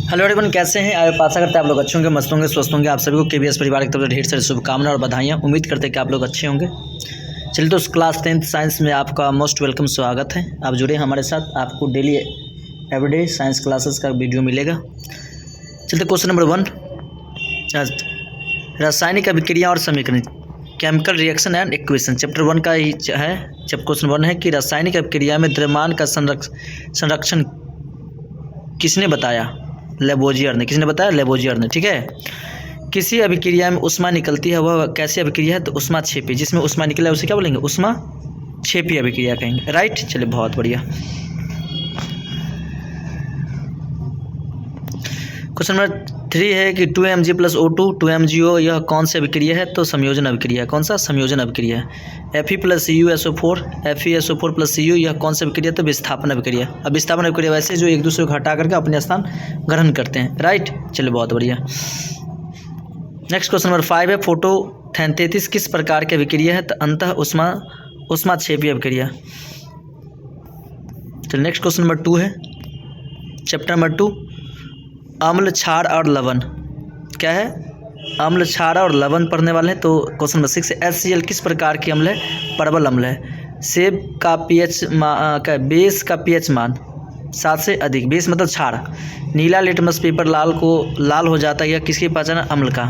Hello everyone, कैसे हैं? आप आशा करते हैं आप लोग अच्छे होंगे, मस्त होंगे, स्वस्थ होंगे। आप सभी को केबीएस परिवार की तरफ से ढेर सारी शुभकामनाएं और बधाइयाँ। उम्मीद करते हैं कि आप लोग अच्छे होंगे। चलिए, तो क्लास 10th साइंस में आपका मोस्ट वेलकम स्वागत है। आप जुड़े हमारे साथ, आपको डेली एवरीडे साइंस क्लासेस का वीडियो मिलेगा। चलते क्वेश्चन नंबर 1, रासायनिक अभिक्रिया और समीकरण, chemical reaction and equation, chapter 1 का ही है। क्वेश्चन 1 है कि रासायनिक अभिक्रिया में द्रव्यमान का संरक्षण किसने बताया? लेबोजियर ने। किसने बताया? लेबोजियर ने। ठीक है। किसी अभिक्रिया में ऊष्मा निकलती है, वह कैसी अभिक्रिया है? तो ऊष्मा क्षेपी। जिसमें ऊष्मा निकला है उसे क्या बोलेंगे? ऊष्मा क्षेपी अभिक्रिया कहेंगे। राइट, चलिए बहुत बढ़िया। क्वेश्चन नंबर 3 है कि 2Mg + O2 2MgO यह कौन सी अभिक्रिया है? तो संयोजन अभिक्रिया है। कौन सा? संयोजन अभिक्रिया है। Fe + CuSO4 FeSO4 + Cu यह कौन सी अभिक्रिया? तो विस्थापन अभिक्रिया। अब विस्थापन अभिक्रिया वैसे जो एक दूसरे को हटा करके अपने स्थान ग्रहण करते हैं। राइट, चलिए बहुत बढ़िया। नेक्स्ट क्वेश्चन नंबर 5 है, फोटोसिंथेसिस किस प्रकार की अभिक्रिया है? तो अंतः ऊष्मा क्षेपी अभिक्रिया। चलिए नेक्स्ट क्वेश्चन नंबर 2 है, चैप्टर नंबर 2, अम्ल, क्षार और लवण। क्या है? अम्ल, क्षार और लवण पढ़ने वाले हैं। तो क्वेश्चन नंबर 6 है, HCl किस प्रकार की अम्ल है? प्रबल अम्ल है। सेब का बेस का pH मान 7 से अधिक, बेस मतलब क्षार। नीला लिटमस पेपर लाल हो जाता है, यह किसकी पहचान? अम्ल का।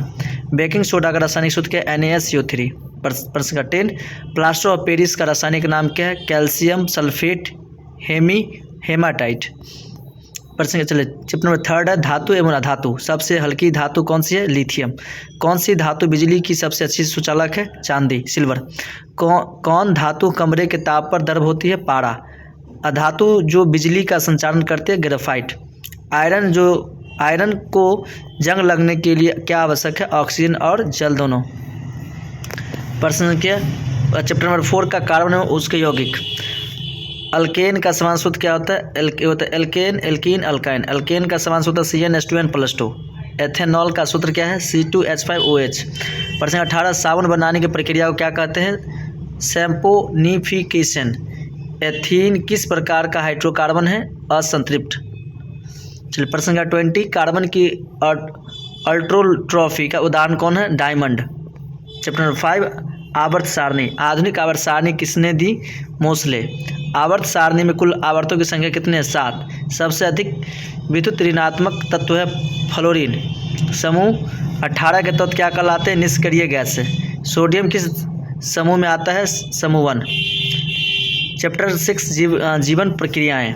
बेकिंग सोडा का रासायनिक सूत्र क्या है? NaSO3। प्रश्न का 10, प्लास्टर ऑफ पेरिस का रासायनिक नाम क्या है? Calcium sulphate haematite. प्रश्न चले चैप्टर नंबर 3 है, धातु एवं अधातु, सबसे हल्की धातु कौन सी है? लिथियम। कौन सी धातु बिजली की सबसे अच्छी सुचालक है? चांदी, सिल्वर। कौन धातु कमरे के ताप पर द्रव होती है? पारा। अधातु जो बिजली का संचारण करते हैं? ग्रेफाइट। आयरन को जंग लगने के लिए क्या आवश्यक है? ऑक्सीजन और जल दोनों। प्रश्न क्या? चैप्टर नंबर 4 का कार्बन है उसके यौगिक। अल्केन का समान सूत्र क्या होता है? Alkene, alkene, alkyne. अल्केन का समान सूत्र CnH2n+2। एथेनॉल का सूत्र क्या है? C2H5OH। प्रश्न 18, साबुन बनाने की प्रक्रिया को क्या कहते हैं? सैम्पोनिफिकेशन। एथीन किस प्रकार का हाइड्रोकार्बन है? असंतृप्त। चलिए प्रश्न का 20, कार्बन की अल्ट्रोट्रॉफी का उदाहरण कौन है? डायमंड। चैप्टर नंबर 5, आवर्त सारणी। आधुनिक आवर्त सारणी किसने दी? मोसले। आवर्त सारणी में कुल आवर्तों की संख्या कितनी है? 7। सबसे अधिक विद्युत ऋणात्मक तत्व है फ्लोरीन। समूह 18 के तत्व क्या कहलाते हैं? निष्क्रिय गैस से। सोडियम किस समूह में आता है? समूह 1। चैप्टर 6, जीवन प्रक्रियाएं।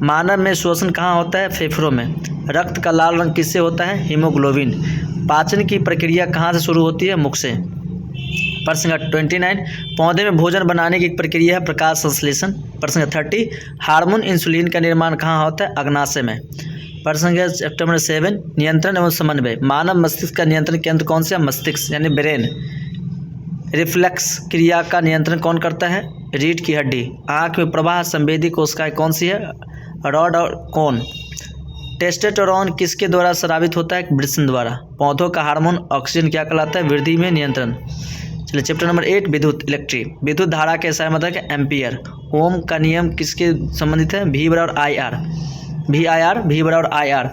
मानव में श्वसन कहाँ होता है? फेफड़ों में। रक्त का लाल रंग किससे होता है? हीमोग्लोबिन। पाचन की प्रक्रिया कहाँ से शुरू होती है? मुख से। प्रश्न का 29, पौधे में भोजन बनाने की प्रक्रिया है प्रकाश संश्लेषण। प्रश्न का 30, हार्मोन इंसुलिन का निर्माण कहाँ होता है? अग्नाशय में। प्रश्न का चैप्टर नंबर 7, नियंत्रण एवं समन्वय। मानव मस्तिष्क का नियंत्रण केंद्र कौन सा? मस्तिष्क यानी ब्रेन। रिफ्लेक्स क्रिया का नियंत्रण कौन करता है? रीढ़ की हड्डी। आँख में प्रवाह संवेदी कोशिकाएं कौन सी है? रॉड और कोन। टेस्टोस्टेरोन किसके द्वारा स्रावित होता है? वृषण द्वारा। पौधों का हार्मोन ऑक्सीजन क्या कहलाता है? वृद्धि में नियंत्रण। चलिए चैप्टर नंबर 8, विद्युत, इलेक्ट्रिक। विद्युत धारा के SI मतलब है? एम्पियर। ओम का नियम किसके संबंधित है? V = IR। V = IR।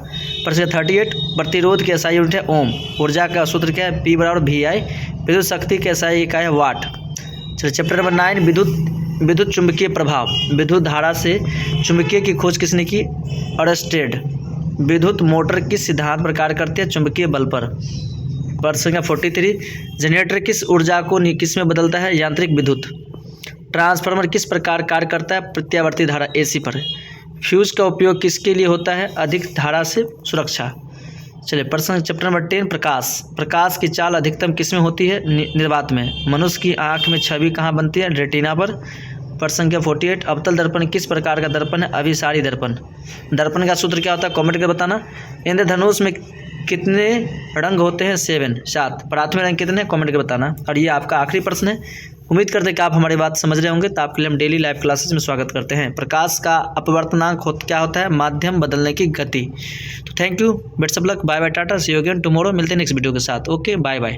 प्रश्न 38, प्रतिरोध के SI यूनिट है? ओम। ऊर्जा का सूत्र क्या है? P = VI। विद्युत शक्ति के SI इकाई है? वाट। चलिए चैप्टर नंबर 9, विद्युत चुंबकीय प्रभाव। विद्युत धारा से चुंबकीय की खोज किसने की? अर्स्टेड। विद्युत मोटर किस सिद्धांत पर कार्य करती है? चुंबकीय बल पर। प्रश्न का 43, जनरेटर किस ऊर्जा को किस में बदलता है? यांत्रिक विद्युत। ट्रांसफार्मर किस प्रकार कार्य करता है? प्रत्यावर्ती धारा AC पर। फ्यूज का उपयोग किसके लिए होता है? अधिक धारा से सुरक्षा। चलिए प्रश्न चैप्टर नंबर 10, प्रकाश की चाल अधिकतम किस में होती है? निर्वात में। मनुष्य की आंख में छवि कहाँ बनती है? रेटिना पर। प्रश्न का 48, अवतल दर्पण किस प्रकार का दर्पण है? अभिसारी दर्पण। दर्पण का सूत्र क्या होता है? कमेंट करके बताना। इंद्रधनुष में कितने रंग होते हैं? 7। प्राथमिक रंग कितने? कमेंट करके बताना। और ये आपका आखिरी प्रश्न है। उम्मीद करते हैं कि आप हमारी बात समझ रहे होंगे। तो आपके लिए हम डेली लाइव क्लासेस में स्वागत करते हैं। प्रकाश का अपवर्तनांक क्या होता है? माध्यम बदलने की गति। तो thank you, best of luck, bye bye, tata, see you again tomorrow. मिलते हैं नेक्स्ट वीडियो के साथ। Okay, bye bye.